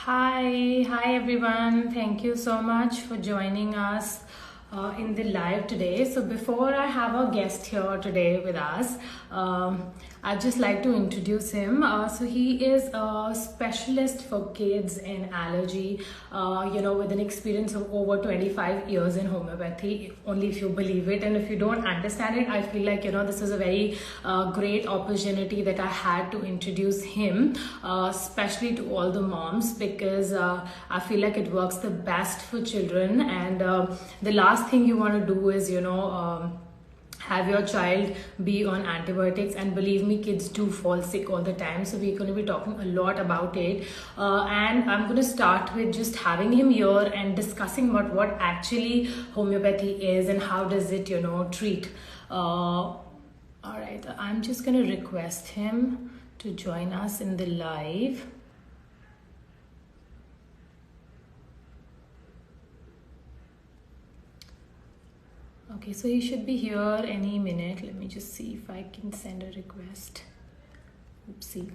Hi everyone. Thank you so much for joining us in the live today. So before I have our guest here today with us, I'd just like to introduce him. So he is a specialist for kids in allergy, with an experience of over 25 years in homeopathy, only if you believe it. And if you don't understand it, I feel like, this is a very great opportunity that I had to introduce him, especially to all the moms, because I feel like it works the best for children. And the last thing you want to do is, have your child be on antibiotics, and believe me, kids do fall sick all the time. So we're going to be talking a lot about it, and I'm going to start with just having him here and discussing about what actually homeopathy is and how does it treat. All right, I'm just going to request him to join us in the live. Okay, so he should be here any minute. Let me just see if I can send a request. Oopsie.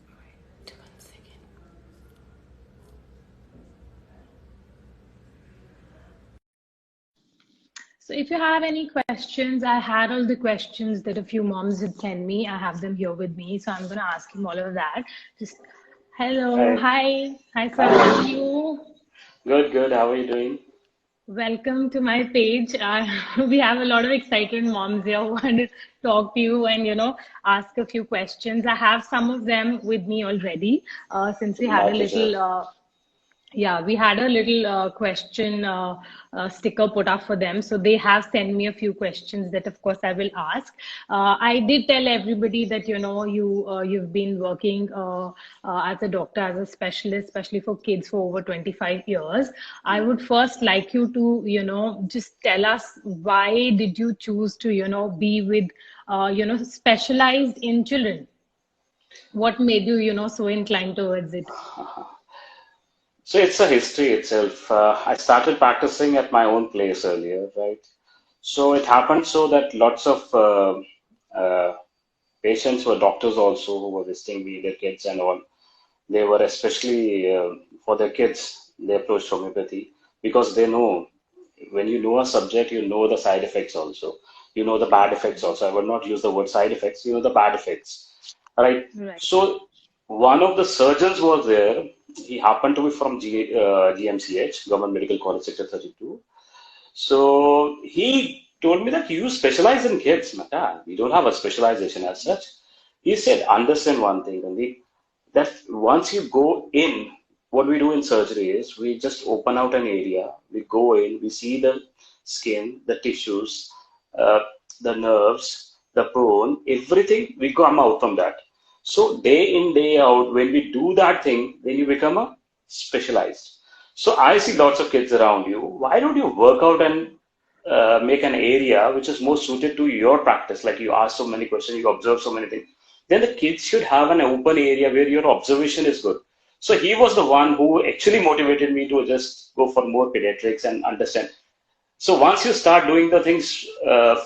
Wait 1 second. So if you have any questions, I had all the questions that a few moms had sent me. I have them here with me, so I'm going to ask him all of that. Just hello, Hi. hi sir, how are Hi. you? Good, good. How are you doing? Welcome to my page. We have a lot of excited moms here who want to talk to you and ask a few questions. I have some of them with me already, since we had My a pleasure. little yeah, we had a little question sticker put up for them. So they have sent me a few questions that, of course, I will ask. I did tell everybody that, you've been working as a doctor, as a specialist, especially for kids for over 25 years. I would first like you to, just tell us, why did you choose to, be with, specialized in children? What made you, so inclined towards it? So it's a history itself. I started practicing at my own place earlier, right? So it happened so that lots of uh, patients were doctors also who were visiting me, their kids and all. They were especially for their kids, they approached homeopathy because they know when you know a subject, you know the side effects also. You know the bad effects also. I will not use the word side effects, you know the bad effects. Right. Right. So one of the surgeons was there. He happened to be from GMCH, Government Medical College, Sector 32. So he told me that you specialize in kids, Mata. We don't have a specialization as such. He said, understand one thing, Randeep, that once you go in, what we do in surgery is we just open out an area, we go in, we see the skin, the tissues, uh, the nerves, the bone, everything, we come out from that. So day in, day out, when we do that thing, then you become a specialized. So I see lots of kids around you. Why don't you work out and make an area which is more suited to your practice? Like you ask so many questions, you observe so many things. Then the kids should have an open area where your observation is good. So he was the one who actually motivated me to just go for more pediatrics and understand. So once you start doing the things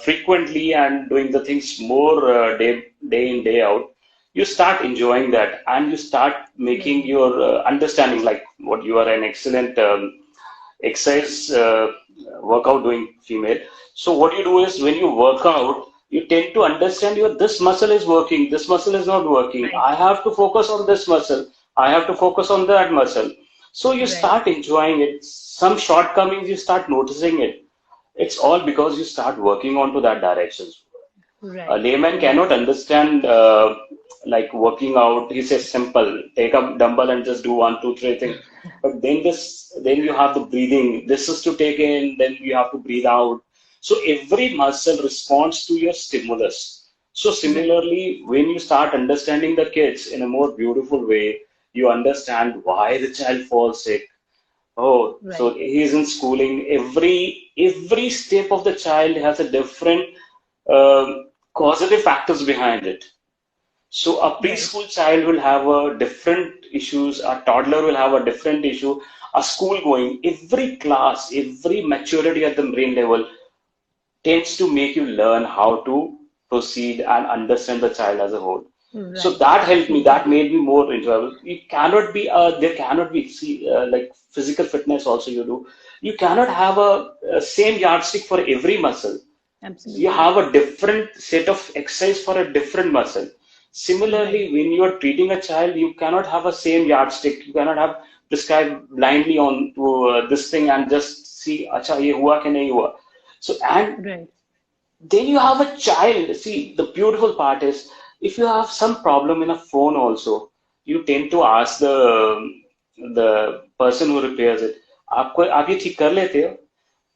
frequently and doing the things more day in day out, you start enjoying that and you start making Right. your understanding like what you are an excellent exercise workout doing female. So what you do is when you work out, you tend to understand your this muscle is working, this muscle is not working. Right. I have to focus on this muscle. I have to focus on that muscle. So you Right. start enjoying it. Some shortcomings you start noticing it. It's all because you start working on to that direction. A Right. layman Right. cannot understand like working out. He says simple, take a dumbbell and just do one, two, three things. But then you have the breathing. This is to take in, then you have to breathe out. So every muscle responds to your stimulus. So Right. similarly, when you start understanding the kids in a more beautiful way, you understand why the child falls sick. Oh, so Right. he's in schooling. Every step of the child has a different causative factors behind it. So a Right. preschool child will have a different issues, a toddler will have a different issue, a school going, every class, every maturity at the brain level tends to make you learn how to proceed and understand the child as a whole. So Right. that helped me. True. That made me more enjoyable. You cannot be there cannot be see like physical fitness also you do. You cannot have a same yardstick for every muscle. You Absolutely. have a different set of exercise for a different muscle. Right. Similarly, when you are treating a child, you cannot have a same yardstick. You cannot have prescribe blindly on to this thing and just see, acha, ye hua ke nahi hua. So, and Right. then you have a child. See, the beautiful part is if you have some problem in a phone also, you tend to ask the person who repairs it, आपको आप ये ठीक कर लेते हो?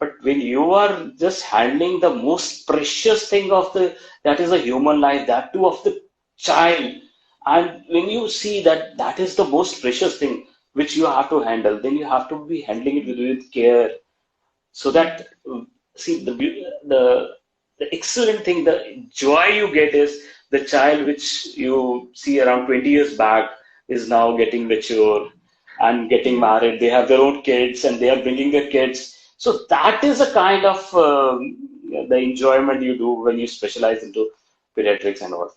But when you are just handling the most precious thing of the that is a human life, that too of the child, and when you see that that is the most precious thing which you have to handle, then you have to be handling it with care so Right. that see the excellent thing, the joy you get is the child which you see around 20 years back is now getting mature and getting Right. married. They have their own kids and they are bringing their kids. So that is a kind of the enjoyment you do when you specialize into pediatrics and all.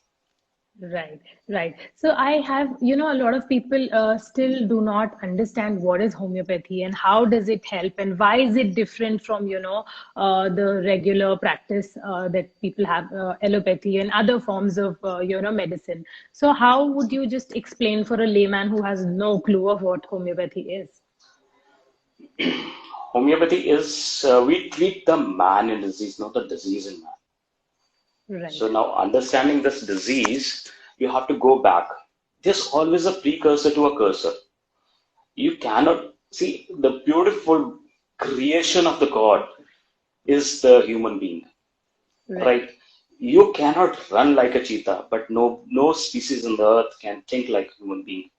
Right, right. So I have, a lot of people still do not understand what is homeopathy and how does it help and why is it different from, the regular practice that people have, allopathy and other forms of, medicine. So how would you just explain for a layman who has no clue of what homeopathy is? Homeopathy is we treat the man in disease, not the disease in man. So Right, now understanding this disease, you have to go back. There's always a precursor to a cursor. You cannot see the beautiful creation of the God is the human being, right, right? You cannot run like a cheetah, but no species on the earth can think like a human being,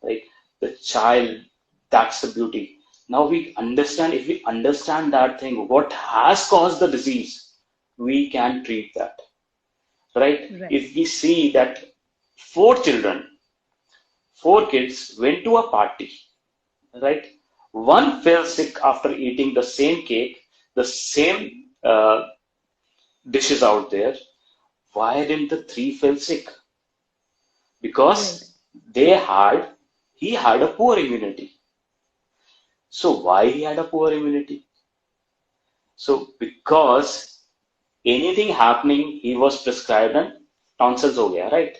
right? The child, that's the beauty. Now we understand, if we understand that thing, what has caused the disease, we can treat that, right? right, If we see that four children, four kids went to a party, right? One fell sick after eating the same cake, the same dishes out there. Why didn't the three fall sick? right, Because he had a poor immunity. So why he had a poor immunity? So because anything happening, he was prescribed and tonsils हो गया, right?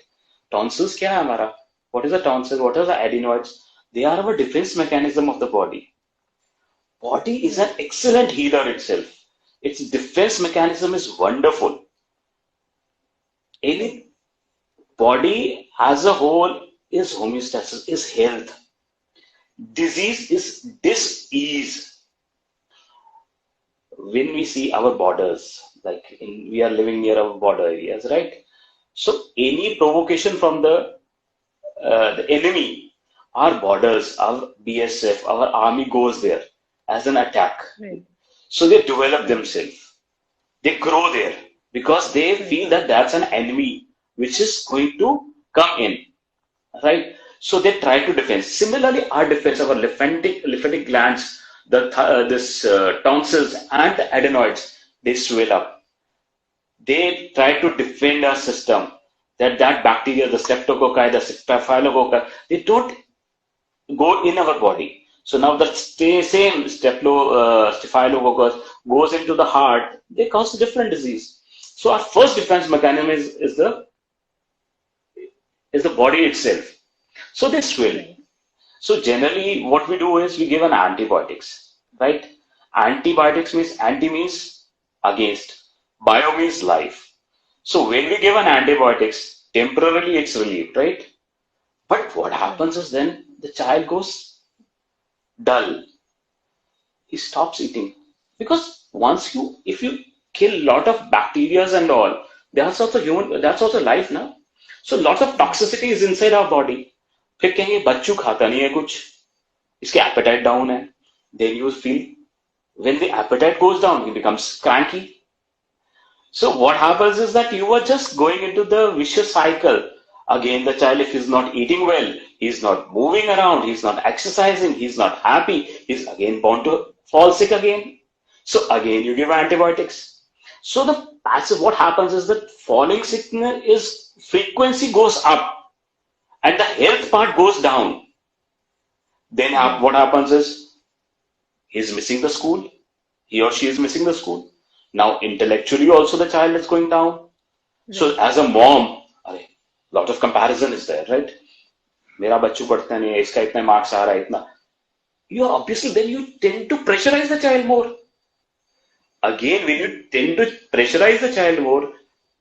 Tonsils क्या है हमारा? What is a tonsil? What are the adenoids? They are our defense mechanism of the body. Body is an right, excellent healer itself. Its defense mechanism is wonderful. right, Any body as a whole is homeostasis, is health. Disease is dis-ease. When we see our borders, we are living near our border areas, right? So any provocation from the enemy, our borders, our BSF, our army goes there as an attack. right, So they develop right, themselves. They grow there because they right, feel that that's an enemy which is going to come in, right? So they try to defend. Similarly, our defense, our lymphatic glands, this tonsils and the adenoids, they swell up. They try to defend our system. That bacteria, the streptococci, the staphylococci, they don't go in our body. So now the same staphylococcus goes into the heart. They cause a different disease. So our first defense mechanism is the body itself. So they swell. right, So generally, what we do is we give an antibiotics, right? Antibiotics means anti means against, bio means life. So when we give an antibiotics, temporarily it's relieved, right? But what right, happens is then the child goes dull. He stops eating because if you kill a lot of bacteria and all, that's also life now. So lots of right, toxicity is inside our body. फिर कहेंगे बच्चू खाता नहीं है कुछ, इसके appetite down है. Then you feel when the appetite goes down, he becomes cranky. So what happens is that you are just going into the vicious cycle. Again, the child, if he's not eating well, he's not moving around, he's not exercising, he's not happy, he's again bound to fall sick again. So again, you give antibiotics. So the passive, what happens is that falling sickness is frequency goes up and the health part goes down. Then Yes. what happens is he's missing the school, he or she is missing the school. Now intellectually also the child is going down. So Right. as a mom, a lot of comparison is there, right? मेरा बच्चू पढ़ता नहीं है, इसका इतने marks आ रहा है इतना. You are obviously then you tend to pressurize the child more. Again, when you tend to pressurize the child more,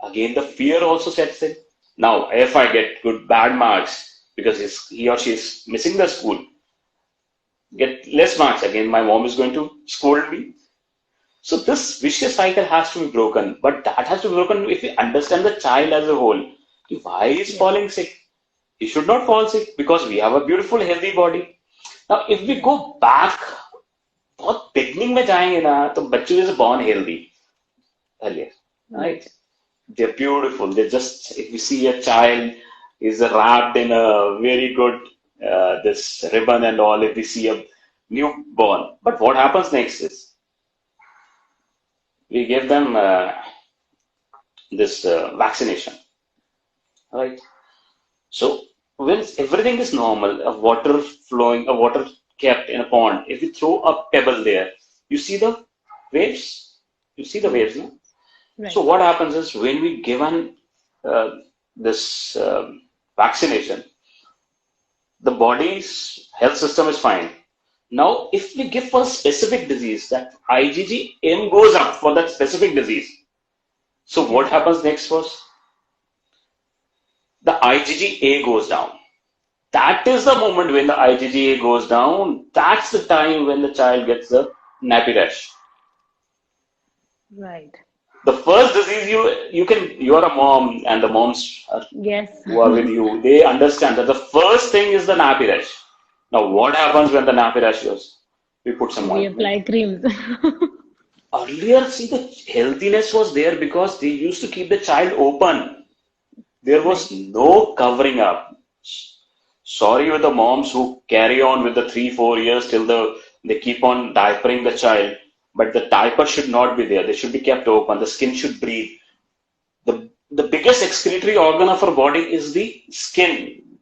again the fear also sets in. Now, if I get good bad marks because he or she is missing the school, get less marks again, my mom is going to scold me. So this vicious cycle has to be broken, but that has to be broken if we understand the child as a whole. Why is Yes. falling sick? He should not fall sick because we have a beautiful, healthy body. Now, if we go back, बहुत beginning में जाएंगे ना, तो बच्चों is born healthy earlier, right? Right. They're beautiful. They just, if you see a child is wrapped in a very good this ribbon and all, if we see a newborn, but what happens next is we give them this vaccination, right? So when everything is normal, a water flowing, a water kept in a pond, if you throw a pebble there, you see the waves. You see the waves, no? So Right. what happens is when we given this vaccination, the body's health system is fine. Now, if we give for a specific disease, that IgG-M goes up for that specific disease. So what Yes. happens next was the IgG-A goes down. That is the moment when the IgG-A goes down. That's the time when the child gets the nappy rash. Right. The first disease you are a mom and the moms Yes. who are with you, they understand that the first thing is the nappy rash. Now, what happens when the nappy rash goes? We put some We ointment. apply creams. Earlier, see, the healthiness was there because they used to keep the child open. There was Right. no covering up. Sorry with the moms who carry on with the 3, 4 years till they keep on diapering the child, but the diaper should not be there. They should be kept open. The skin should breathe. The biggest excretory organ of our body is the skin,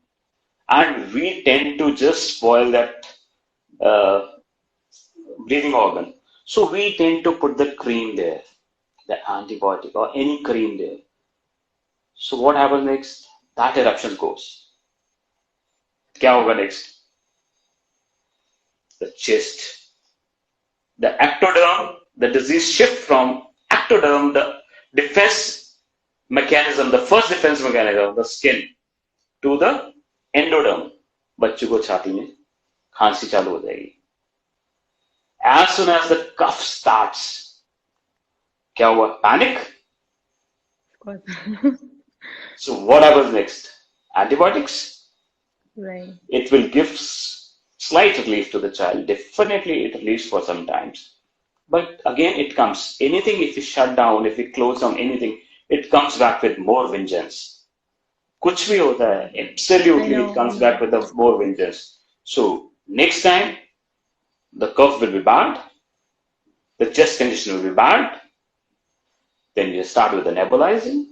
and we tend to just spoil that uh, breathing organ. So we tend to put the cream there, the antibiotic or any cream there. So what happens next? That eruption goes. क्या होगा next? The chest, the ectoderm, the disease shift from ectoderm, the defense mechanism, the first defense mechanism, the skin, to the endoderm. बच्चों को छाती में खांसी चालू हो जाएगी. As soon as the cough starts, क्या हुआ? Panic. Of course. So what happens next? Antibiotics. Right. It will give slight relief to the child. Definitely it relieves for some times. But again, it comes. Anything, if we shut down, if we close down anything, it comes back with more vengeance. कुछ भी होता है, I absolutely it know. I comes back know. with a more vengeance. So next time, the cough will be bad, the chest condition will be bad, then you start with the nebulizing.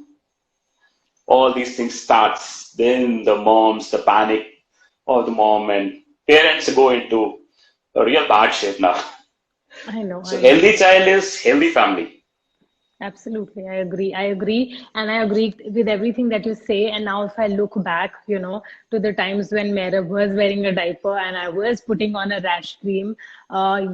All these things starts. Then the moms, the panic of the mom and parents go into a real bad shape now. I know. So I know. healthy child is healthy family. Absolutely, I agree. I agree. And I agree with everything that you say. And now, if I look back, to the times when Mera was wearing a diaper and I was putting on a rash cream,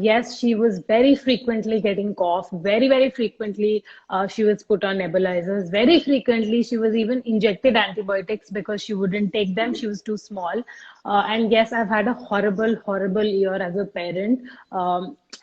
yes, she was very frequently getting cough. Very, very frequently, she was put on nebulizers. Very frequently, she was even injected antibiotics because she wouldn't take them. She was too small. And yes, I've had a horrible, horrible year as a parent.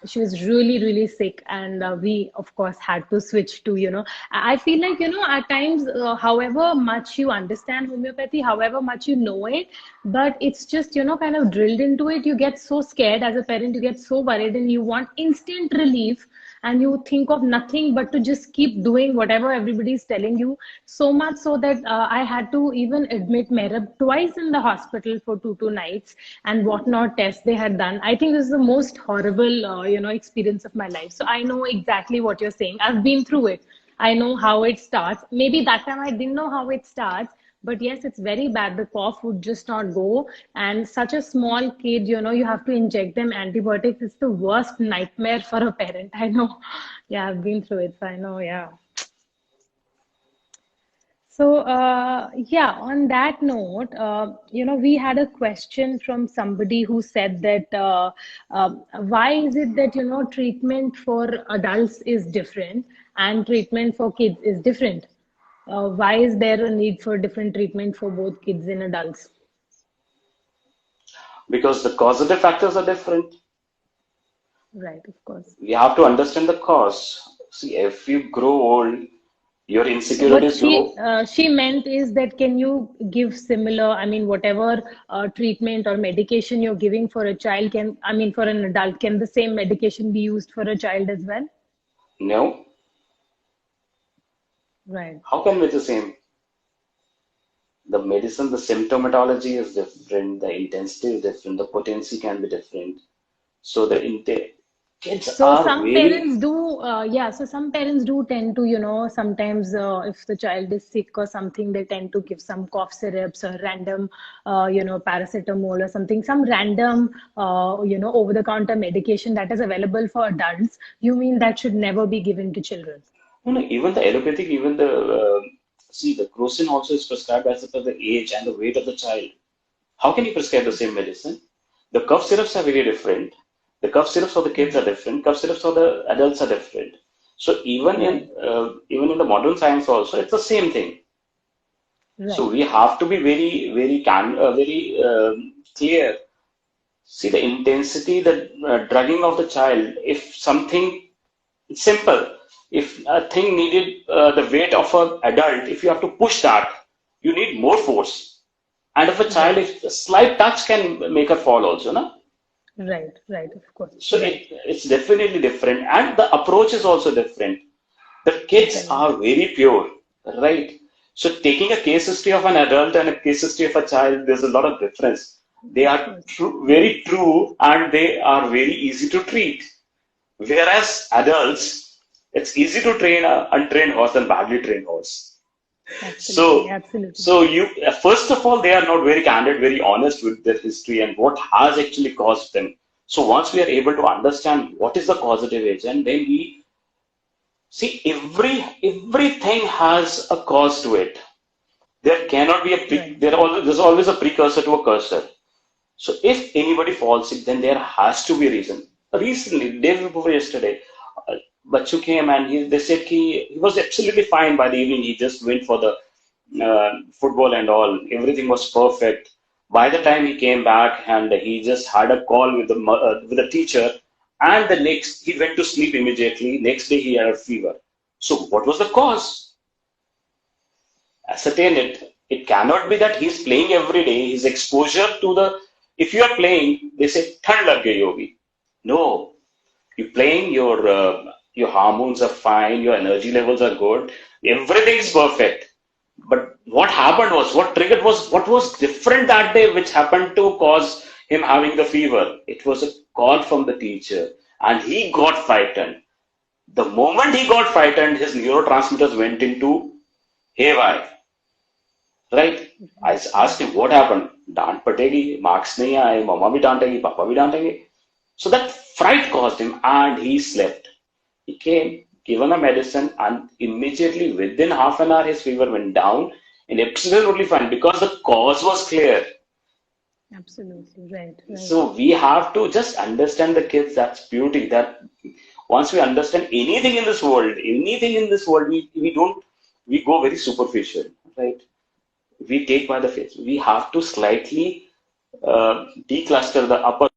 She was really, really sick, and we, of course, had to switch to, I feel like, at times, however much you understand homeopathy, however much you know it, but it's just, kind of drilled into it. You get so scared as a parent, you get so worried, and you want instant relief, and you think of nothing but to just keep doing whatever everybody is telling you. So much so that I had to even admit Merab twice in the hospital for two nights, and whatnot tests they had done. I think this is the most horrible experience of my life. So I know exactly what you're saying. I've been through it. I know how it starts. Maybe that time I didn't know how it starts, but yes, it's very bad. The cough would just not go. And such a small kid, you have to inject them antibiotics. It's the worst nightmare for a parent. I know. Yeah, I've been through it. So I know. Yeah. So, yeah, on that note, we had a question from somebody who said that why is it that, treatment for adults is different and treatment for kids is different? Why is there a need for different treatment for both kids and adults? Because the causative factors are different. Right, of course. We have to understand the cause. See, if you grow old, your So what insecurities she grow. she meant is that can you give similar, I mean, whatever treatment or medication you're giving for a child can, I mean, for an adult, can the same medication be used for a child as well? No, Right. how can be the same? The medicine, the symptomatology is different, the intensity is different, the potency can be different. So kids So are some parents very, do, so some parents do tend to, sometimes if the child is sick or something, they tend to give some cough syrups or random, paracetamol or something, some random, over-the-counter medication that is available for adults. You mean that should never be given to children? no, no, even the allopathic, even see, the crocin also is prescribed as per the age and the weight of the child. How can you prescribe the same medicine? The cough syrups are very different. The cough syrups for the kids are different. Cough syrups for the adults are different. So Right, even in the modern science also, it's the same thing. So right, we have to be very clear. See the intensity, the drugging of the child. If something it's simple, if a thing needed the weight of an adult, if you have to push that, you need more force. And if a child, right, if a slight touch can make her fall also, no? right, of course, So right, it's definitely different, and the approach is also different. The kids right, are very pure, right? So taking a case history of an adult and a case history of a child, there's a lot of difference. They of are course, true, very true, and they are very easy to treat. Whereas adults, it's easy to train an untrained horse than badly trained horse. absolutely, So, absolutely, so you first of all, they are not very candid, very honest with their history and what has actually caused them. So once we are able to understand what is the causative agent, then we see everything has a cause to it. There cannot be right, there's always a precursor to a cursor. So if anybody falls sick, then there has to be a reason. Recently, day before yesterday, Bachu came and they said he was absolutely fine by the evening. He just went for the football and all. Everything was perfect. By the time he came back and he just had a call with the teacher, and the next he went to sleep immediately. Next day he had a fever. So what was the cause? Ascertain it. It cannot be that he's playing every day. His exposure to the if you are playing, they say thand lag gayi hogi. No, you're playing. Your hormones are fine. Your energy levels are good. Everything is perfect. But what happened was what triggered was what was different that day, which happened to cause him having the fever. It was a call from the teacher, and he got frightened. The moment he got frightened, his neurotransmitters went into haywire. Right? I asked right, him what happened. डांट पड़ेगी, marks नहीं आए, mama भी डांटेगी, papa भी डांटेंगे. So that fright caused him, and he slept. He came, given a medicine, and immediately within half an hour his fever went down and absolutely fine because the cause was clear. absolutely, right, right. So we have to just understand the kids. That's beauty. That once we understand anything in this world, we don't we go very superficial, right? We take by the face. We have to slightly decluster the upper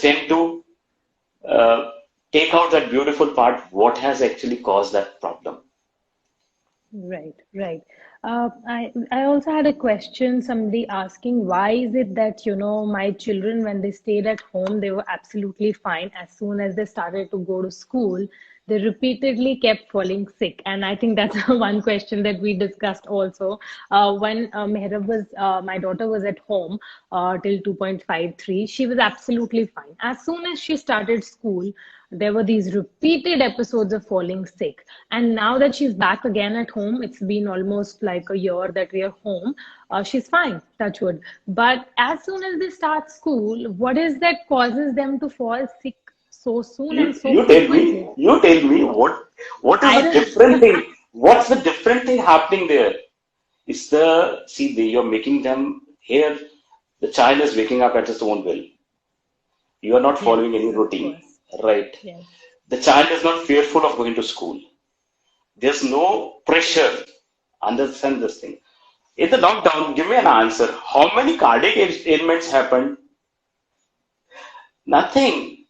tend to uh, take out that beautiful part. What has actually caused that problem? Right, right. I also had a question, somebody asking why is it that, my children when they stayed at home, they were absolutely fine. As soon as they started to go to school, they repeatedly kept falling sick. And I think that's one question that we discussed also. When Mehrab was, my daughter was at home till 2.53, she was absolutely fine. As soon as she started school, there were these repeated episodes of falling sick. And now that she's back again at home, it's been almost like a year that we are home. She's fine, touch wood. But as soon as they start school, what is that causes them to fall sick so soon and so frequently? You tell me what is I the don't. different thing? What's the different thing happening there? Is you're making them here. The child is waking up at his own will. You are not Yes, following any of routine, course. right? Yes. The child is not fearful of going to school. There's no pressure. Understand this thing. In the lockdown, give me an answer. How many cardiac ailments happened? Nothing.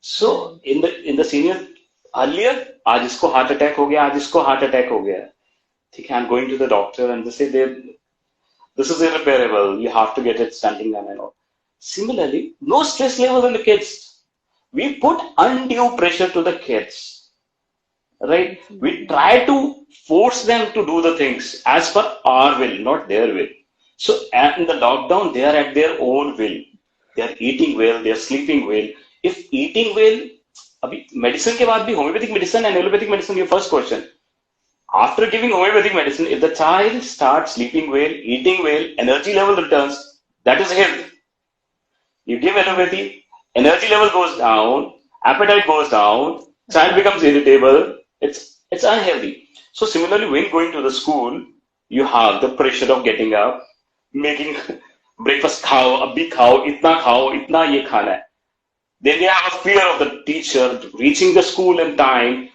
So Right. in the senior earlier, आज इसको heart attack हो गया, आज इसको heart attack हो गया. ठीक है, I'm going to the doctor and they say this is irreparable. You have to get it standing done and all. Similarly, no stress level in the kids. We put undue pressure to the kids, right? We Absolutely right. try to force them to do the things as per our will, not their will. So in the lockdown, they are at their own will. They are eating well, they are sleeping well. If eating well, अभी medicine के बाद भी homeopathic medicine and allopathic medicine, your first question. After giving homeopathic medicine, if the child starts sleeping well, eating well, energy level returns, that is health. You give allopathy, energy level goes down, appetite goes down, child becomes irritable. It's unhealthy. So similarly, when going to the school, you have the pressure of getting up, making breakfast khao, itna ye khana hai. Then they have a fear of the teacher reaching the school in time.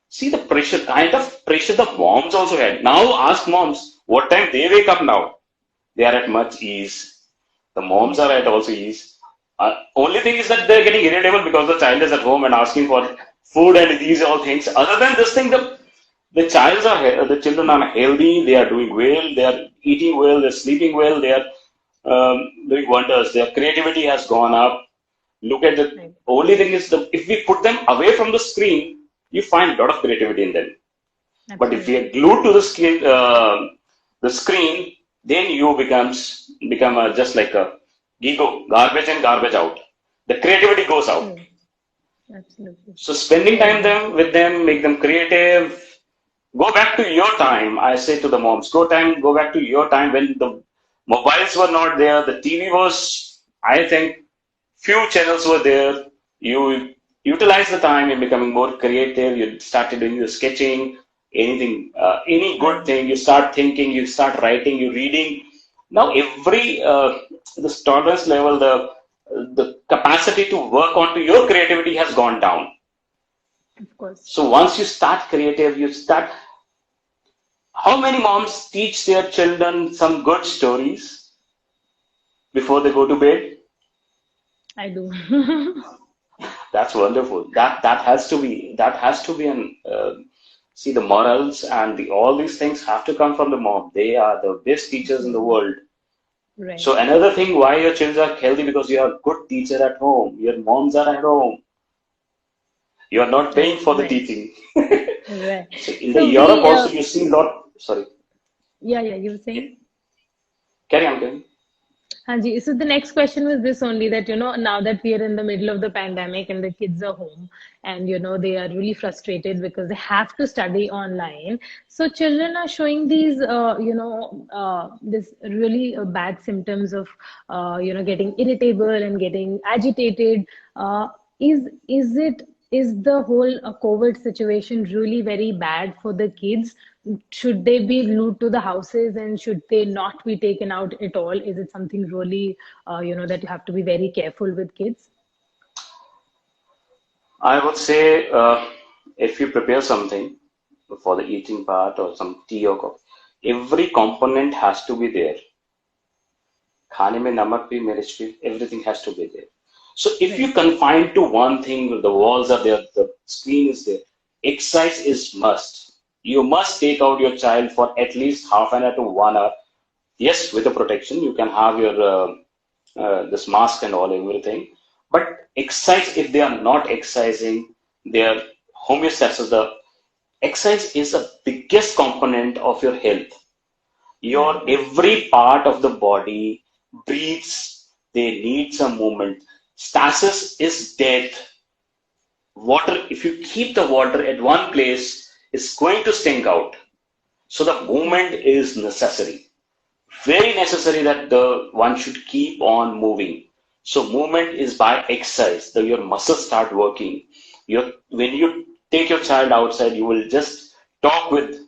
See the pressure, kind of pressure the moms also had. Now ask moms what time they wake up now. They are at much ease. The moms are at also ease. Only thing is that they're getting irritable because the child is at home and asking for food and these all things. Other than this thing, the children are healthy. They are doing well. They are eating well. They're sleeping well. They are doing wonders. Their creativity has gone up. Look at the Right. only thing is if we put them away from the screen, you find a lot of creativity in them. But if we are Absolutely. glued to the screen, then you become just like a gigo, garbage in, garbage out. The creativity goes out. True. Absolutely. So spending I time agree. with them, make them creative. Go back to your time. I say to the moms, go back to your time when the mobiles were not there. The TV was, I think, few channels were there. You utilize the time in becoming more creative. You started doing the sketching, anything, any good Right. thing. You start thinking, you start writing, you reading. Now the tolerance level, the capacity to work onto your creativity has gone down. Of course. So once you start creative, you start. How many moms teach their children some good stories before they go to bed? I do. That's wonderful. That has to be an see the morals and all these things have to come from the mom. They are the best teachers in the Absolutely. world. Right. So another thing why your children are healthy because you have good teacher at home. Your moms are at home. You are not paying for the Right. teaching. Right. So in the So Europe we, also you see lot. Sorry, yeah, you were saying? carry on. Carry on. Hanji, so the next question was this only that, now that we are in the middle of the pandemic and the kids are home and, they are really frustrated because they have to study online. So children are showing these, this really bad symptoms of, getting irritable and getting agitated. Is the whole COVID situation really very bad for the kids? Should they be glued to the houses and should they not be taken out at all? Is it something really, that you have to be very careful with kids? I would say if you prepare something for the eating part or some tea or coffee, every component has to be there. खाने में नमक भी मिर्च भी everything has to be there. So if you Right. confine to one thing, the walls are there, the screen is there. Exercise is must. You must take out your child for at least half an hour to 1 hour. Yes, with the protection, you can have your this mask and all everything. But exercise, if they are not exercising, they are homeostasis. The exercise is the biggest component of your health. Your Right. every part of the body breathes. They need some movement. Stasis is death. Water, if you keep the water at one place, it's going to stink out. So the movement is necessary, very necessary, that the one should keep on moving. So movement is by exercise. Your muscles start working. When you take your child outside, you will just talk with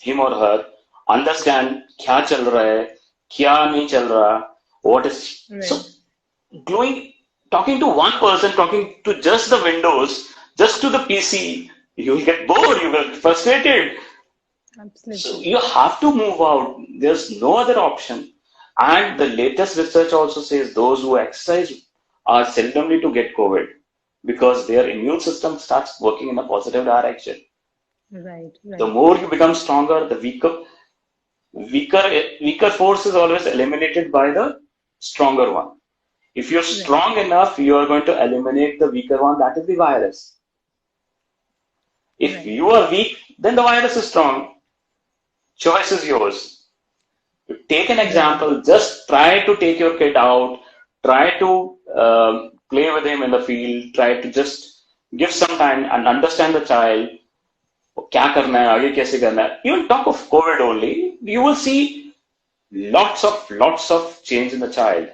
him or her, understand क्या चल रहा है, क्या नहीं चल रहा, what is. So Right. going, talking to one person, talking to just the windows, just to the PC, you will get bored, you will get frustrated. So Absolutely. you have to move out. There's no other option. And the latest research also says those who exercise are seldomly to get COVID because their immune system starts working in a positive direction. Right. The Right. more you become stronger, the weaker force is always eliminated by the stronger one. If you're Right. strong enough, you are going to eliminate the weaker one, that is the virus. If Right. you are weak, then the virus is strong. Choice is yours. Take an Right. example, just try to take your kid out, try to play with him in the field, try to just give some time and understand the child. क्या करना है आगे कैसे करना है. Even talk of COVID only, you will see lots of change in the child.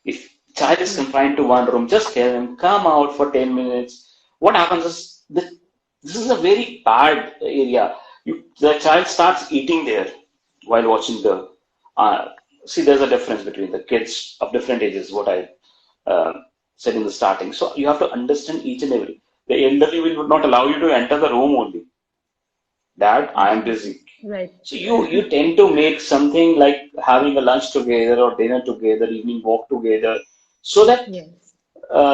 If child is Absolutely. confined to one room, just tell him come out for 10 minutes. What happens is this is a very bad area. The child starts eating there while watching the. Uh, See, there's a difference between the kids of different ages. What I said in the starting. So you have to understand each and every. The elderly will not allow you to enter the room only. Dad, I am Absolutely. busy. Right. So you tend to make something like having a lunch together or dinner together, evening walk together, so that Yes.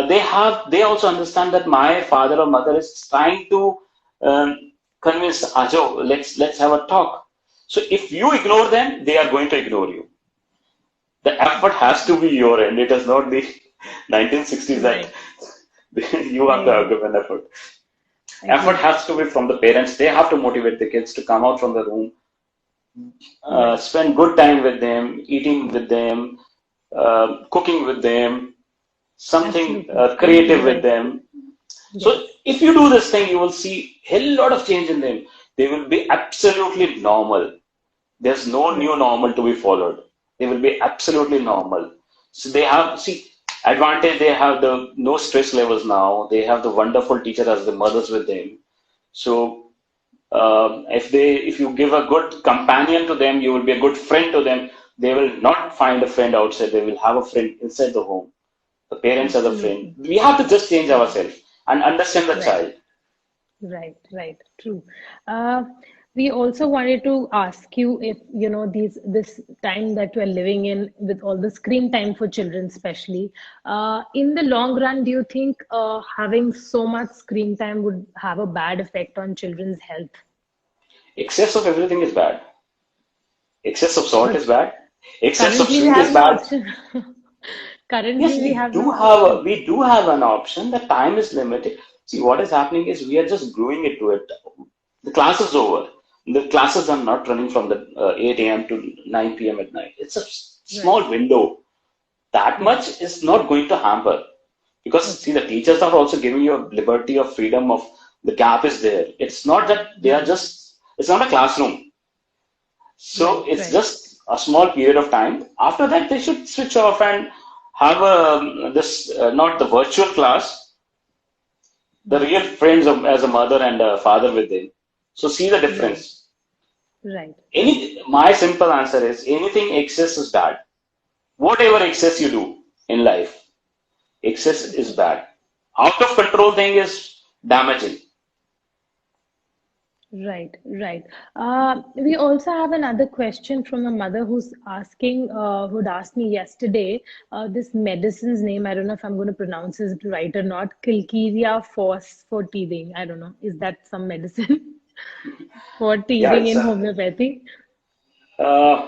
they also understand that my father or mother is trying to convince Ajo, let's have a talk. So if you ignore them, they are going to ignore you. The effort has to be your end. It is not the 1960s that Right. you I have to agree. give an effort. Effort Agree. has to be from the parents. They have to motivate the kids to come out from the room, Right. spend good time with them, eating with them, cooking with them, something Absolutely. creative with Right. them. So Yes. if you do this thing, you will see a lot of change in them. They will be absolutely normal. There's no new Right. normal to be followed. They will be absolutely normal. So they have, see, advantage, they have the no stress levels now. They have the wonderful teacher as the mothers with them. So if you give a good companion to them, you will be a good friend to them. They will not find a friend outside. They will have a friend inside the home. The parents as a friend. Absolutely. We have to just change Right. ourselves and understand the Right. child. Right, right, true. Uh, we also wanted to ask you if, this time that we're living in with all the screen time for children, especially, in the long run, do you think having so much screen time would have a bad effect on children's health? Excess of everything is bad. Excess of salt is But bad. Excess of currently we sweet is have no bad. option. Yes, Currently we we have do no have option. we do have an option. The time is limited. See, what is happening is we are just gluing it to it. The class is over. The classes are not running from the 8 a.m. to 9 p.m. at night. It's a Right. small window. That Yes. much is not going to hamper because see, Okay. the teachers are also giving you a liberty of freedom of the gap is there. It's not that they are Right. just. It's not a classroom. So Right. it's Right. just a small period of time. After that, they should switch off and have this not the virtual class, the Right. real friends of, as a mother and a father with them. So see the Right. difference. Right. Right. My simple answer is anything excess is bad. Whatever excess you do in life, excess is Okay. bad. Out of control thing is damaging. Right, right. We also have another question from a mother who's asking, who'd asked me yesterday, this medicine's name. I don't know if I'm going to pronounce it right or not. Kilkiria phosphatidine. I don't know. Is that some medicine for Yeah, teething it's in a homeopathy? uh,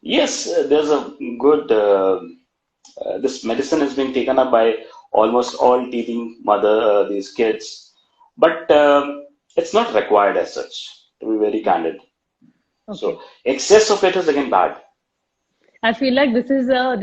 yes. There's a good. This medicine has been taken up by almost all teething mother these kids. but it's not required as such, to be very candid. So Okay. excess of it is again bad. I feel like this is a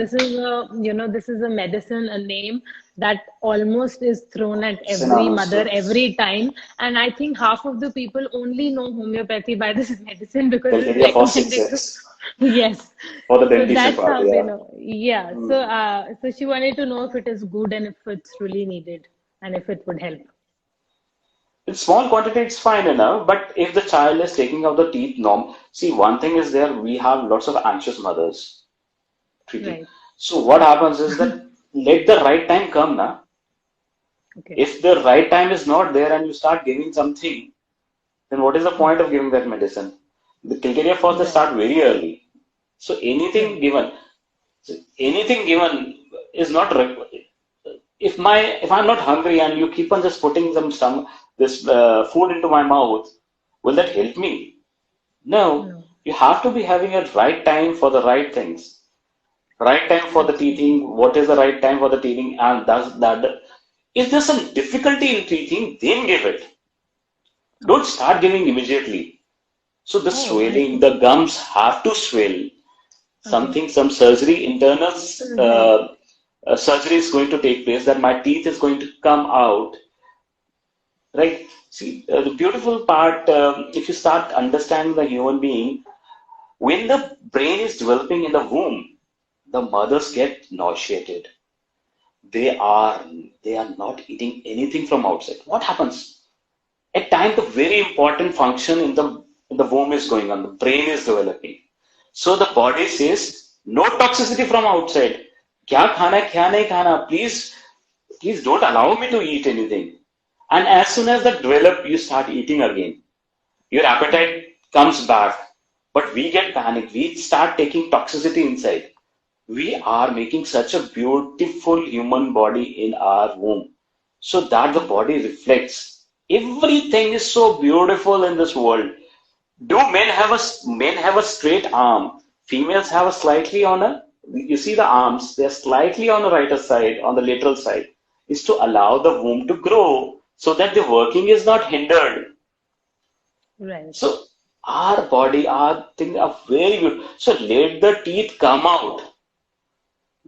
medicine, a name that almost is thrown at every Synonymous mother to every time. And I think half of the people only know homeopathy by this medicine because it's Calcarea for recommended to. success Yes. for the So dentition that's part. how they Yeah. know. Yeah. So Hmm. so she wanted to know if it is good and if it's really needed and if it would help. In small quantity, it's fine enough, but if the child is taking out the teeth norm, see, one thing is there, we have lots of anxious mothers treating. Right. So what happens is that let the right time come now. Okay. If the right time is not there and you start giving something, then what is the point of giving that medicine? The criteria for the Right. start very early. So Right. anything given is not if I'm not hungry and you keep on just putting some this food into my mouth, will that help me? No. No. You have to be having a right time for the right things. Right time for the Absolutely. teething. What is the right time for the teething? And does that if there's some difficulty in teething, then give it. Don't Okay. start giving immediately. So the Oh, I swelling, see. the gums have to swell. Okay. Some surgery, internal Right. surgery is going to take place that my teeth is going to come out, right? See, the beautiful part, if you start understanding the human being, when the brain is developing in the womb, the mothers get nauseated. They are they are not eating anything from outside. What happens? At time, the very important function in the womb is going on. The brain is developing. So the body says, no toxicity from outside. क्या खाना है, क्या नहीं खाना? Please don't allow me to eat anything. And as soon as that develop, you start eating again. Your appetite comes back. But we get panicked. We start taking toxicity inside. We are making such a beautiful human body in our womb so that the body reflects. Everything is so beautiful in this world. Do men have a straight arm? Females have a slightly on a, you see the arms, they're slightly on the right side, on the lateral side, is to allow the womb to grow so that the working is not hindered. Right. So our body, our thing are very good. So let the teeth come out.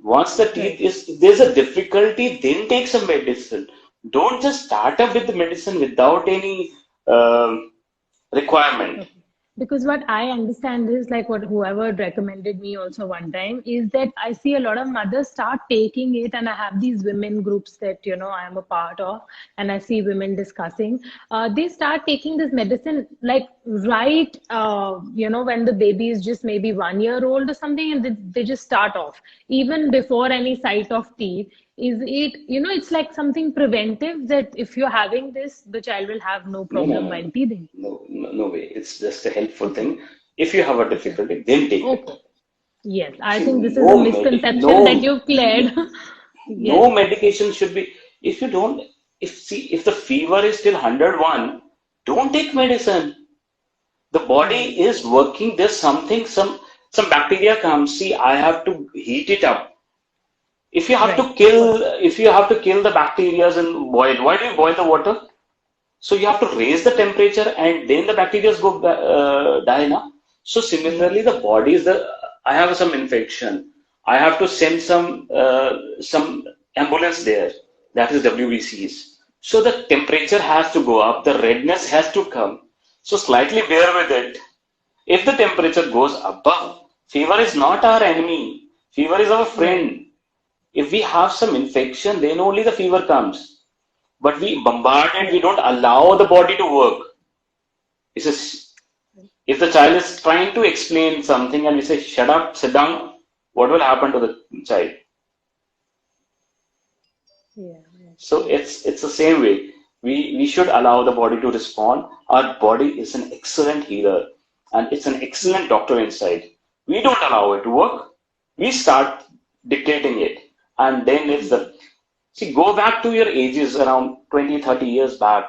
Once the teeth Right. is, if there's a difficulty, then take some medicine. Don't just start up with the medicine without any requirement. Okay. Because what I understand is like what whoever recommended me also one time is that I see a lot of mothers start taking it, and I have these women groups that I am a part of, and I see women discussing. They start taking this medicine like right, when the baby is just maybe 1 year old or something, and they just start off even before any sight of teeth. Is it, it's like something preventive that if you're having this, the child will have no No, no, problem while teething. no way. It's just a helpful Okay. thing. If you have a Okay. difficulty, then take it. Okay. Yes, I See, think this is a misconception that you've cleared. Yes. no medication should be. If you don't, if the fever is still 101, don't take medicine. The Right. body is working. There's something, some bacteria comes. See, I have to heat it up. Right. If you have to kill the bacteria and boil, why do you boil the water? So you have to raise the temperature and then the bacteria go die now. So similarly, Right. the body is the. I have some infection. I have to send some ambulance there. That is WBCs. So the temperature has to go up. The redness has to come. So slightly bear with it. If the temperature goes above, fever is not our enemy. Fever is our Right. friend. If we have some infection, then only the fever comes. But we bombard it, we Right. don't allow the body to work. It's if the child is trying to explain something and we say, shut up, sit down, what will happen to the child? Yeah. So it's the same way. We should allow the body to respond. Our body is an excellent healer and it's an excellent doctor inside. We don't allow it to work. We start dictating it. And then it's the see, go back to your ages around 20, 30 years back.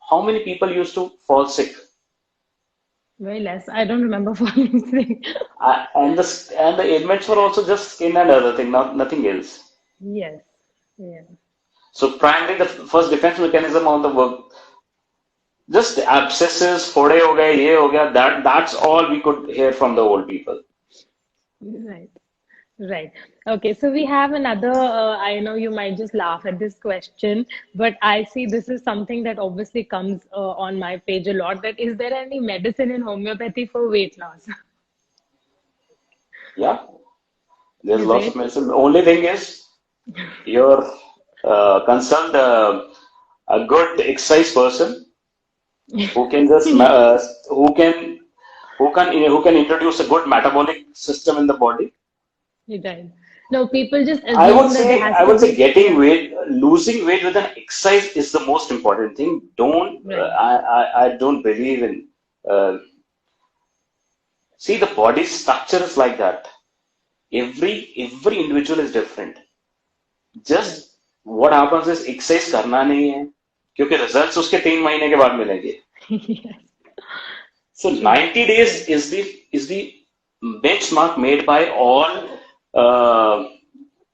How many people used to fall sick? Very less. I don't remember falling sick. And the ailments were also just skin and other thing, not nothing else. Yes. Yeah. So primarily the first defense mechanism on the work Just abscesses, फोड़े हो गए, ये हो गया. That's all we could hear from the old people. Right. Right. Okay. So we have another. I know you might just laugh at this question, but I see this is something that obviously comes on my page a lot. That is there any medicine in homeopathy for weight loss? Yeah, there's Is lots of it? medicine. The only thing is you're concerned a good exercise person who can just who can introduce a good metabolic system in the body. Right. No, people just I would assume that there say has I to would say be, getting yeah, weight, losing weight with an exercise is the most important thing. Don't right. I don't believe in. Uh, See, the body structure is like that. Every individual is different. Just what happens is exercise करना नहीं है, क्योंकि results उसके 3 महीने के बाद मिलेंगे. Yes, So true. 90 days is the benchmark made by uh,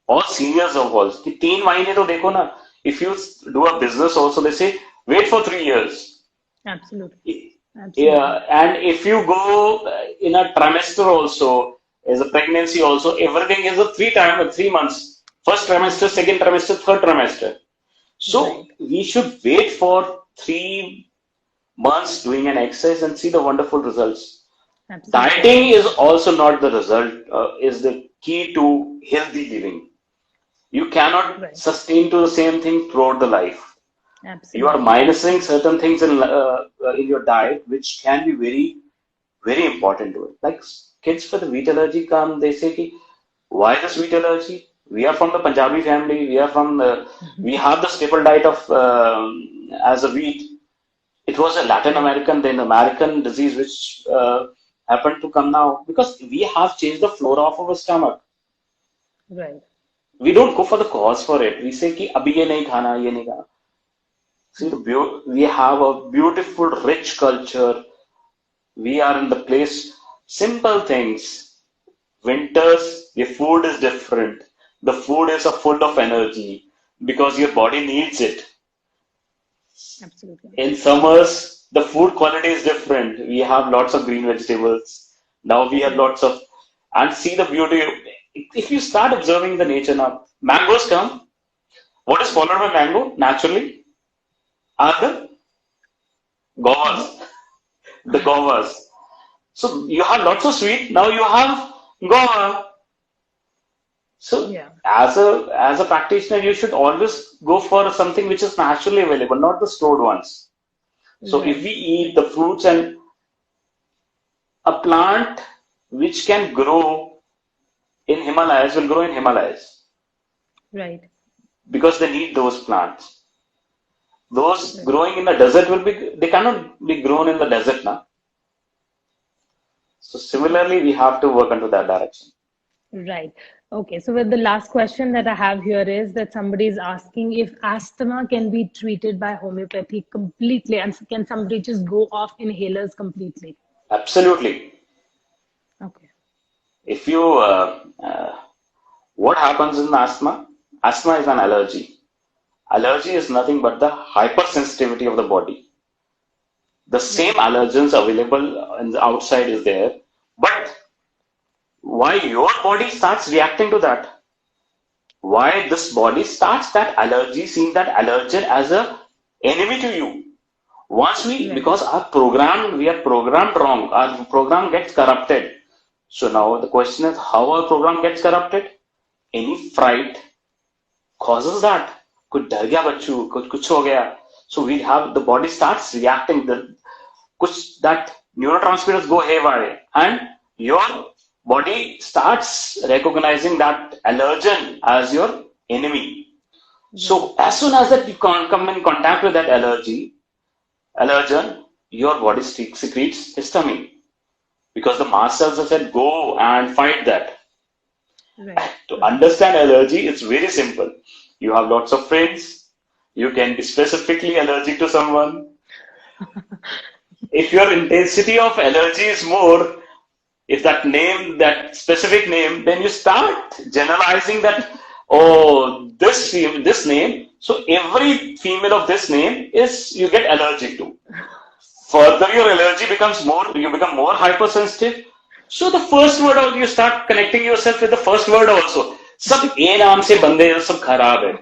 all seniors of all. कि 3 महीने तो देखो ना. If you do a business also, they say wait for 3 years. Absolutely. Yeah, Absolutely. and if you go in a trimester also, as a pregnancy also, everything is a 3 months. First trimester, second trimester, third trimester. Right. So we should wait for 3 months doing an exercise and see the wonderful results. Absolutely. Dieting is also not the result, is the key to healthy living. You cannot Right. sustain to the same thing throughout the life. You are Absolutely. minusing certain things in your diet, which can be very important to it. Like kids for the wheat allergy come, they say, ki, why this wheat allergy? We are from the Punjabi family. We have the staple diet of as a wheat. It was a Latin Right. American, then American disease, which happened to come now because we have changed the flora of our stomach. Right. We don't go for the cause for it. We say, ki, abhi ye nahi khana, ye nahi khana. See, we have a beautiful, rich culture. We are in the place, simple things. Winters, your food is different. The food is full of energy because your body needs it. Absolutely. In summers, the food quality is different. We have lots of green vegetables. Now we have Right. lots of, and see the beauty. If you start observing the nature now, mangoes come. What is followed by mango naturally? Are the govas, the govas. So you have lots of sweet. Now you have guava. So Yeah. as a practitioner, you should always go for something which is naturally available, not the stored ones. So if Right. we eat the fruits and a plant which can grow in Himalayas will grow in Himalayas Right. because they need those plants. Those Right. growing in the desert they cannot be grown in the desert now. So similarly, we have to work into that direction. Right. Okay. So with the last question that I have here is that somebody is asking if asthma can be treated by homeopathy completely, and can somebody just go off inhalers completely? Absolutely. Okay. If you, what happens in asthma? Asthma is an allergy. Allergy is nothing but the hypersensitivity of the body. The same Right. allergens available in the outside is there, but why your body starts reacting to that? Why this body starts that allergy, seeing that allergen as a enemy to you? Right. Because we are programmed wrong, our program gets corrupted. So now the question is how our program gets corrupted? Any fright causes that. कुछ डर गया बच्चू, कुछ हो गया. So we have the body starts reacting. That neurotransmitters go haywire, and your body starts recognizing that allergen as your enemy. So as soon as that you come in contact with that allergen, your body secretes histamine because the mast cells have said go and fight that. Right. To understand allergy, it's very simple. You have lots of friends. You can be specifically allergic to someone. If your intensity of allergy is more, if that specific name, then you start generalizing that, oh, this name. So every female of this name you get allergic to. Further, your allergy becomes more, you become more hypersensitive. So the first word out, you start connecting yourself with the first word also. सब ए नाम से बंदे हैं, सब खराब है.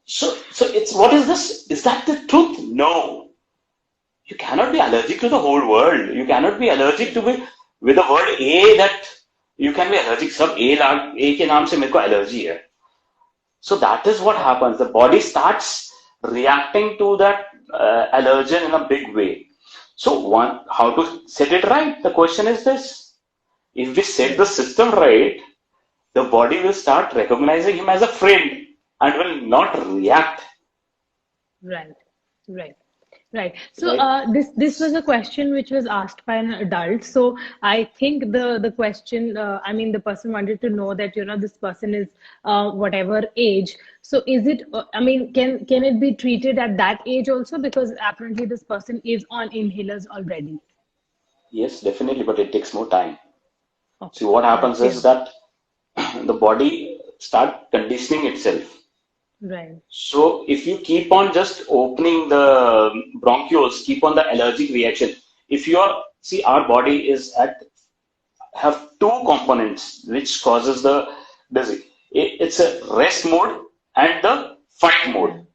So it's, what is this? Is that the truth? No. You cannot be allergic to the whole world. You cannot be allergic to be with the word A, that you can be allergic. सब A के नाम से मेरे को allergy है. So that is what happens. The body starts reacting to that allergen in a big way. So how to set it right? The question is this: if we set the system right, the body will start recognizing him as a friend and will not react. Right, right. Right. So this was a question which was asked by an adult. So I think the question, I mean, the person wanted to know that, you know, this person is whatever age. So is it, I mean, can it be treated at that age also? Because apparently this person is on inhalers already. Yes, definitely, but it takes more time. Okay. See, what happens is that the body start conditioning itself. Right. So if you keep on just opening the bronchioles, keep on the allergic reaction. If you are, see, our body is have two components which causes the disease. It's a rest mode and the fight mode.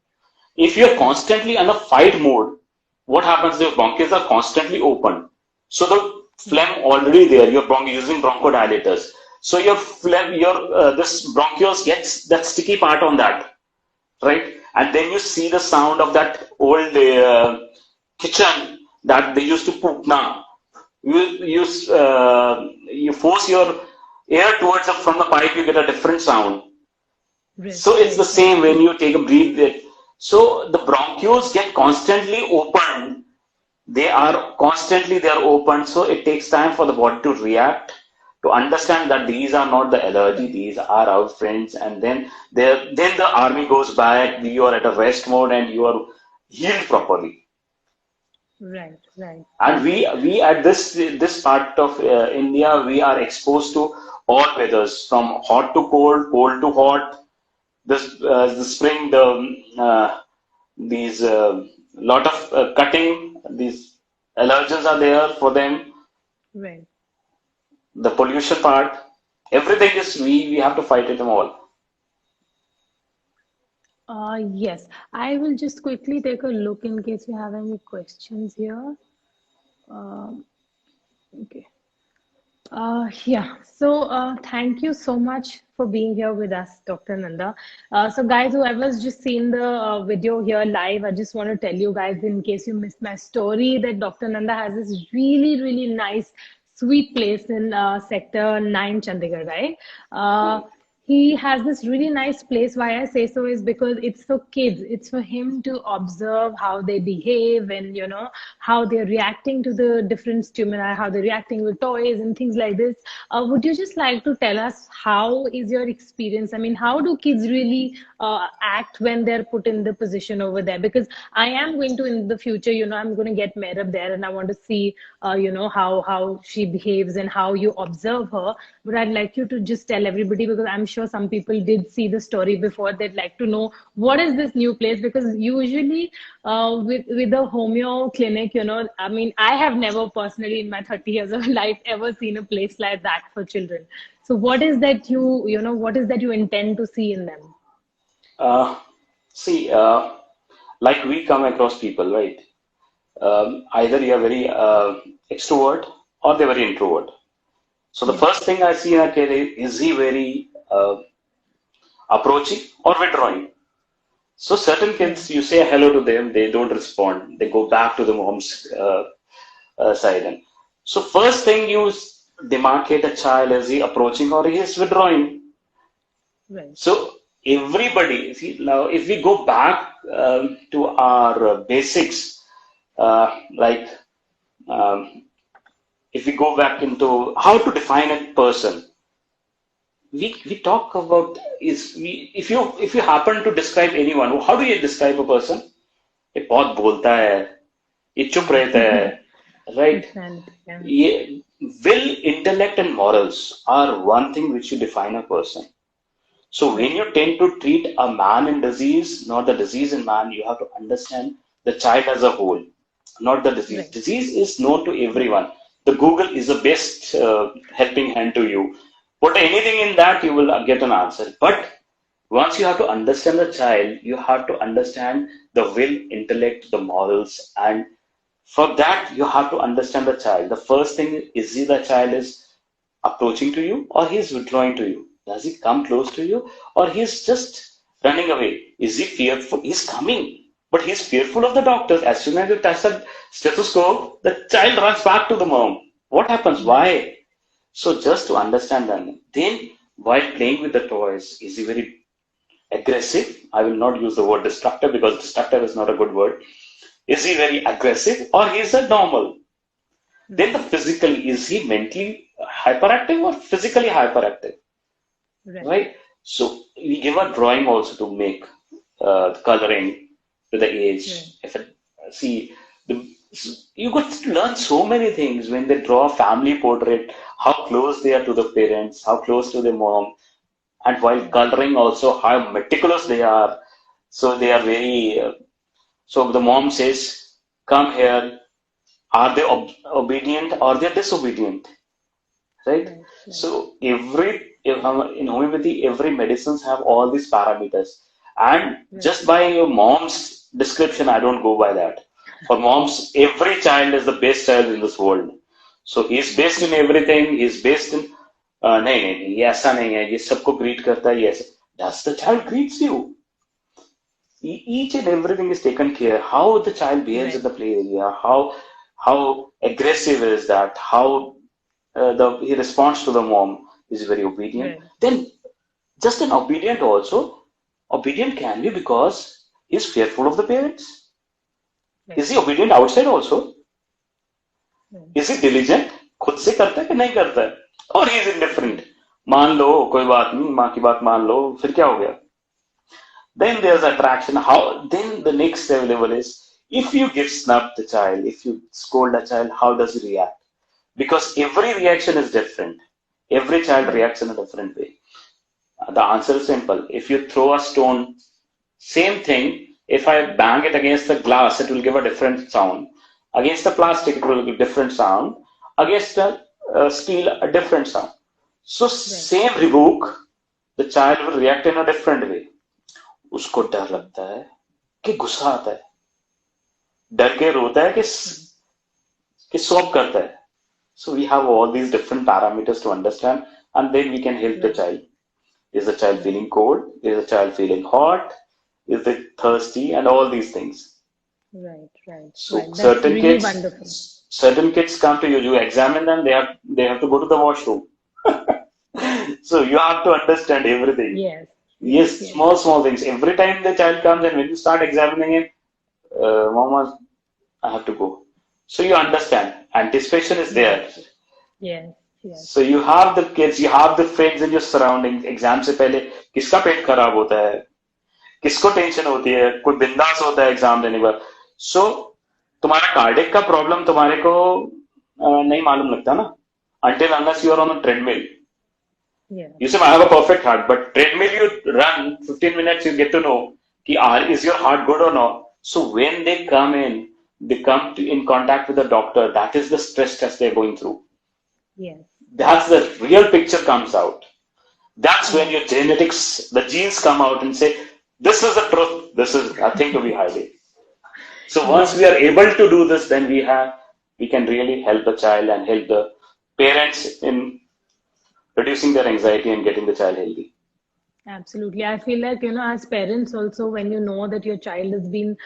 If you're constantly in a fight mode, what happens? Your bronchioles are constantly open. So the phlegm already there. You're using bronchodilators. So your phlegm, this bronchioles gets that sticky part on that. Right, and then you see the sound of that old kitchen that they used to poop. Now you force your air towards from the pipe, you get a different sound. Right. So it's the same when you take a breathe. So the bronchioles get constantly open. They are open. So it takes time for the body to react, to understand that these are not the allergy, these are our friends, and then the army goes back, you are at a rest mode and you are healed properly. Right. And we at this part of India, we are exposed to all weathers, from hot to cold, cold to hot. The spring, these lot of cutting, these allergens are there for them. Right. The pollution part, everything is, we have to fight it all. Yes, I will just quickly take a look in case you have any questions here. Okay. Yeah, so thank you so much for being here with us, Dr. Nanda. So guys, whoever's just seen the video here live, I just want to tell you guys, in case you missed my story, that Dr. Nanda has this really, really nice, sweet place in Sector 9, Chandigarh, right? He has this really nice place. Why I say so is because it's for kids. It's for him to observe how they behave and, you know, how they're reacting to the different stimuli, how they're reacting with toys and things like this. Would you just like to tell us how is your experience? I mean, how do kids really act when they're put in the position over there? Because I am going to, in the future, you know, I'm going to get Mehrab there and I want to see, you know, how she behaves and how you observe her. But I'd like you to just tell everybody, because I'm sure some people did see the story before. They'd like to know what is this new place, because usually with the homeo clinic, you know, I mean, I have never personally in my 30 years of life ever seen a place like that for children. So what is that you know, what is that you intend to see in them? Like we come across people, right? Either you are very extrovert or they're very introvert. So the first thing I see in a kid is he very approaching or withdrawing? So certain kids, you say hello to them, they don't respond. They go back to the mom's side. And so first thing you demarcate a child, is he approaching or he is withdrawing? Right. So everybody, see, now if we go back to our basics, if we go back into how to define a person, we talk about if you happen to describe anyone, how do you describe a person? ये बहुत बोलता है, ये चुप रहता है, right? ये will, intellect and morals are one thing which you define a person. So when you tend to treat a man in disease, not the disease in man, you have to understand the child as a whole. not the disease. Right. Disease is known to everyone. The Google is the best helping hand to you. Put anything in that, you will get an answer. But once you have to understand the child, you have to understand the will, intellect, the morals, and for that you have to understand the child. The first thing is he the child is approaching to you or he is withdrawing to you? Does he come close to you or he is just running away? Is he fearful? He's coming, but he's fearful of the doctors. As soon as you touch the stethoscope, the child runs back to the mom. What happens? Why? So just to understand them. Then while playing with the toys, is he very aggressive? I will not use the word destructive because destructive is not a good word. Is he very aggressive or he is a normal? Then the physical, is he mentally hyperactive or physically hyperactive? Right. Right? So we give a drawing also to make coloring to the age. Right. If it, see, the, you got to learn so many things when they draw a family portrait, how close they are to the parents, how close to their mom, and while coloring also how meticulous they are. So they are very. So the mom says, "Come here." Are they obedient or they're disobedient? Right? Right. Right. So in homeopathy, every medicines have all these parameters. And Right. just by your mom's description, I don't go by that. For moms, every child is the best child in this world. So he's best in everything. He's best in नहीं ये ऐसा नहीं है ये सबको greet करता है ये ऐसा. Does the child greets you? Each and everything is taken care. How the child behaves in Right. the play area, how aggressive is that, how he responds to the mom is very obedient. Right. Then just an obedient also, obedient can be because he's fearful of the parents. Right. Is he obedient outside also? Right. Is he diligent? खुद से करता है कि नहीं करता है? Or he is indifferent? मान लो कोई बात नहीं, माँ की बात मान लो, फिर क्या हो गया? Then there's attraction. How? Then the next level is if you give snub the child, if you scold a child, how does he react? Because every reaction is different. Every child reacts in a different way. The answer is simple. If you throw a stone, same thing. If I bang it against the glass, it will give a different sound. Against the plastic, it will give a different sound. Against the steel, a different sound. So same rebuke, the child will react in a different way. उसको डर लगता है कि गुस्सा आता है, डर के रोता है कि सॉल्व करता है. So we have all these different parameters to understand, and then we can help the child. Is the child feeling cold? Is the child feeling hot? Is it thirsty? And all these things. Right. Right. So Right. That's really wonderful. certain kids come to you. You examine them. They have to go to the washroom. So you have to understand everything. Yes. Yes, Yes. small things. Every time the child comes and when you start examining him, Mama, I have to go. So you understand. Anticipation is there. Yes. Yes. So you have the kids, you have the friends in your surroundings. Exam से पहले किसका पेट खराब होता है, किसको tension होती है, कोई बिंदास होता है एग्जाम देने पर. सो तुम्हारा कार्डिक का प्रॉब्लम तुम्हारे को नहीं मालूम लगता ना, until unless you are on a treadmill. Yeah. You say I have a perfect heart, but treadmill you run 15 minutes, you get to know is your heart good or not. So when they come in, they come in contact with the doctor. That is the stress test they're going through. Yes. That's the real picture comes out. That's when your genetics, the genes come out and say, this is the truth. This is nothing to be hiding. So once we are able to do this, then we can really help the child and help the parents in reducing their anxiety and getting the child healthy. Absolutely. I feel like, as parents also, when you know that your child has been,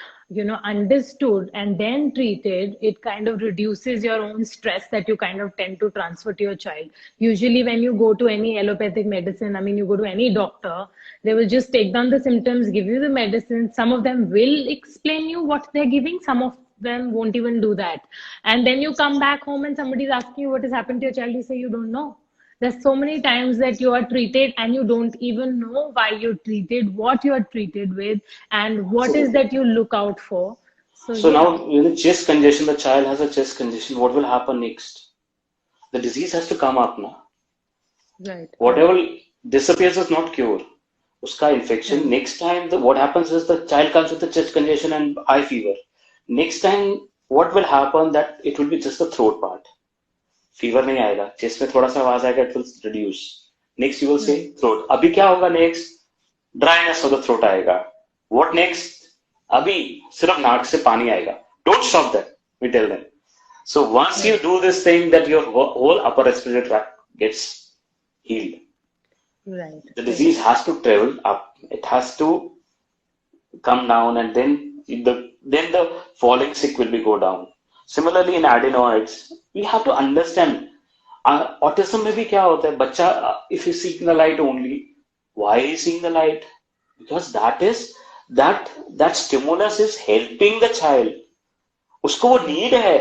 understood and then treated, it kind of reduces your own stress that you kind of tend to transfer to your child. Usually when you go to any allopathic medicine, you go to any doctor, they will just take down the symptoms, give you the medicine. Some of them will explain you what they're giving. Some of them won't even do that. And then you come back home and somebody's asking you what has happened to your child. You say, you don't know. There's so many times that you are treated and you don't even know why you're treated, what you're treated with, and what is that you look out for. So now, chest congestion, the child has a chest congestion. What will happen next? The disease has to come up now. Right. Whatever disappears is not cure. Uska infection. Next time, what happens is the child comes with the chest congestion and eye fever. Next time, what will happen that it will be just the throat part. Fever नहीं आएगा, chest में थोड़ा सा आवाज आएगा, it will reduce. Next you will say Right. throat. अभी क्या होगा next? Dryness of the throat आएगा. What next? अभी सिर्फ नाक से पानी आएगा. Don't stop that. We tell them. So once you Right. do this thing, that your whole upper respiratory tract gets healed. Right. The Right. disease has to travel up. It has to come down, and then the falling sick will be go down. Similarly, in adenoids, we have to understand. Autism में भी क्या होता है? बच्चा, if he's seeing the light only, why is he seeing the light? Because that stimulus is helping the child. उसको वो need है.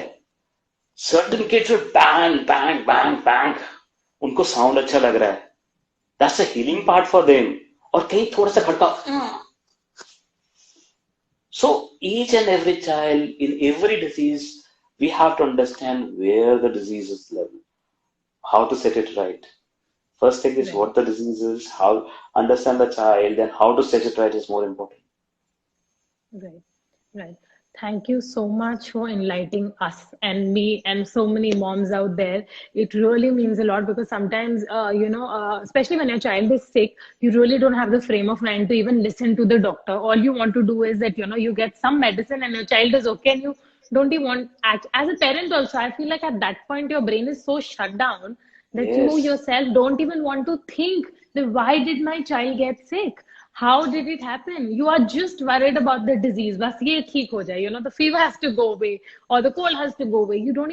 Certain kids will bang, bang, bang, bang. उनको sound अच्छा लग रहा है. That's a healing part for them. और कहीं थोड़ा सा खटका. So each and every child in every disease, we have to understand where the disease is level, how to set it right. First thing is Right. what the disease is, how understand the child, then how to set it right is more important. Right. Right. Thank you so much for enlightening us and me and so many moms out there. It really means a lot because sometimes, especially when your child is sick, you really don't have the frame of mind to even listen to the doctor. All you want to do is that, you get some medicine and your child is okay and you don't even want, as a parent also, I feel like at that point, your brain is so shut down that you Yes, yourself don't even want to think that why did my child get sick? How did it happen? You are just worried about the disease. बस ये ठीक हो जाए. The fever has to go away or the cold has to go away. You don't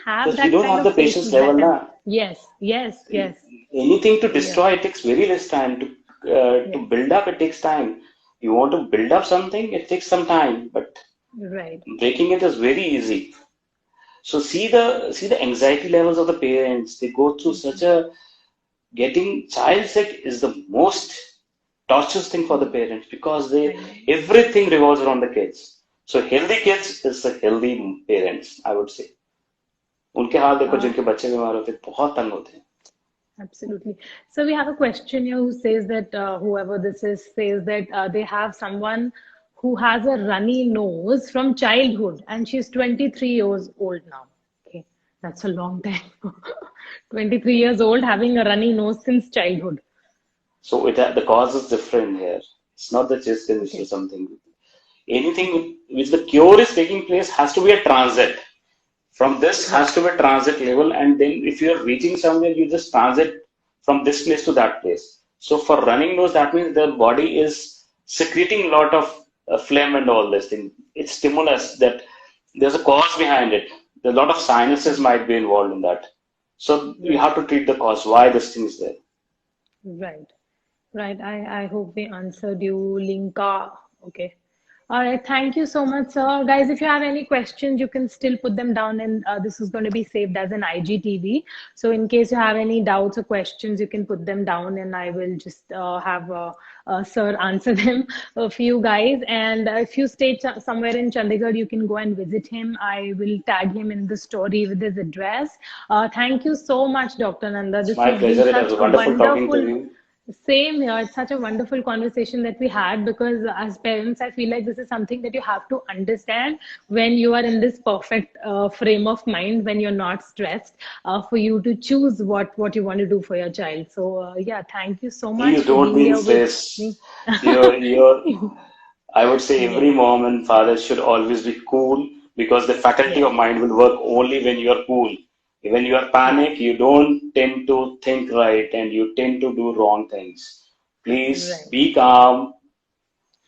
have because we that don't kind have the of faith patience in level that. now. Yes, yes, yes, Anything to yeah, destroy, it takes very less time. To yes, build up, it takes time. You want to build up something, it takes some time, but right, breaking it is very easy. So see the anxiety levels of the parents. They go through such a getting child sick is the most torturous thing for the parents because I know. everything revolves around the kids. So healthy kids is the healthy parents, I would say. उनके हाल देखो Uh, जिनके बच्चे बीमार होते हैं, बहुत तंग होते हैं. Absolutely. So we have a question here who says that whoever this is says that they have someone who has a runny nose from childhood and she's 23 years old now. Okay, that's a long time. 23 years old having a runny nose since childhood. So the cause is different here. It's not the chest condition or Okay, something. Anything okay, which the cure is taking place has to be a transit. From this has right, to be a transit level, and then if you are reaching somewhere, you just transit from this place to that place. So for running nose, that means the body is secreting a lot of phlegm and all this thing. It's stimulus that there's a cause behind it. A lot of sinuses might be involved in that. So you right, have to treat the cause, why this thing is there. right. Right. I hope we answered you, Linka. Okay. All right. Thank you so much, sir. Guys, if you have any questions, you can still put them down, and this is going to be saved as an IGTV. So, in case you have any doubts or questions, you can put them down, and I will just have sir answer them for you guys. And if you stay somewhere in Chandigarh, you can go and visit him. I will tag him in the story with his address. Thank you so much, Dr. Nanda. It's This my has been pleasure. It such was a wonderful talking to wonderful. you. Same here. It's such a wonderful conversation that we had because as parents, I feel like this is something that you have to understand when you are in this perfect frame of mind, when you're not stressed, for you to choose what you want to do for your child. So yeah, thank you so much Please for don't being be in here with stress. me. You're I would say every Yes, mom and father should always be cool because the faculty yes, of mind will work only when you are cool. When you are yes, panic, you don't tend to think right and you tend to do wrong things. Please right, be calm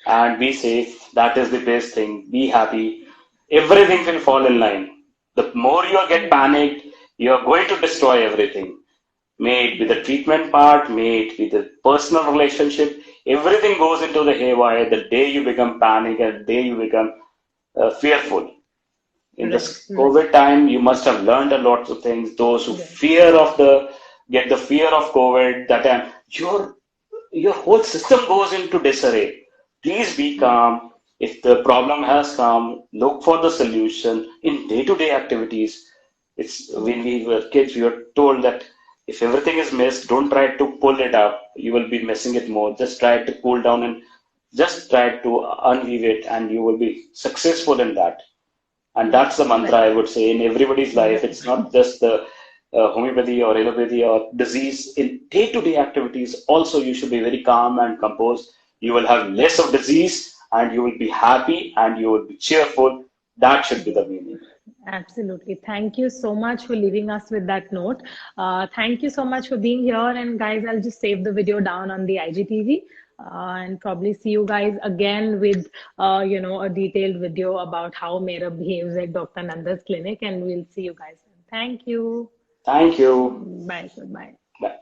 and be safe. That is the best thing. Be happy. Everything will fall in line. The more you get right, panicked, you are going to destroy everything. May it be the right, treatment part, may it be the personal relationship, everything goes into the haywire the day you become panic and the day you become fearful. In right, this right, COVID time, you must have learned a lot of things. Those who right, get the fear of COVID, that time your whole system goes into disarray. Please be right, calm. If the problem has come, look for the solution in day-to-day activities. It's right, when we were kids, we were told that if everything is missed, don't try to pull it up. You will be messing it more. Just try to cool down and just try to unweave it, and you will be successful in that. And that's the mantra Right. I would say in everybody's life. Right. It's not just the homeopathy or allopathy or disease. In day-to-day activities, also you should be very calm and composed. You will have less of disease and you will be happy and you will be cheerful. That should be the meaning. Absolutely. Thank you so much for leaving us with that note. Thank you so much for being here. And guys, I'll just save the video down on the IGTV and probably see you guys again with, a detailed video about how Mera behaves at Dr. Nanda's clinic. And we'll see you guys then. Thank you. Thank you. Bye. Goodbye. Bye.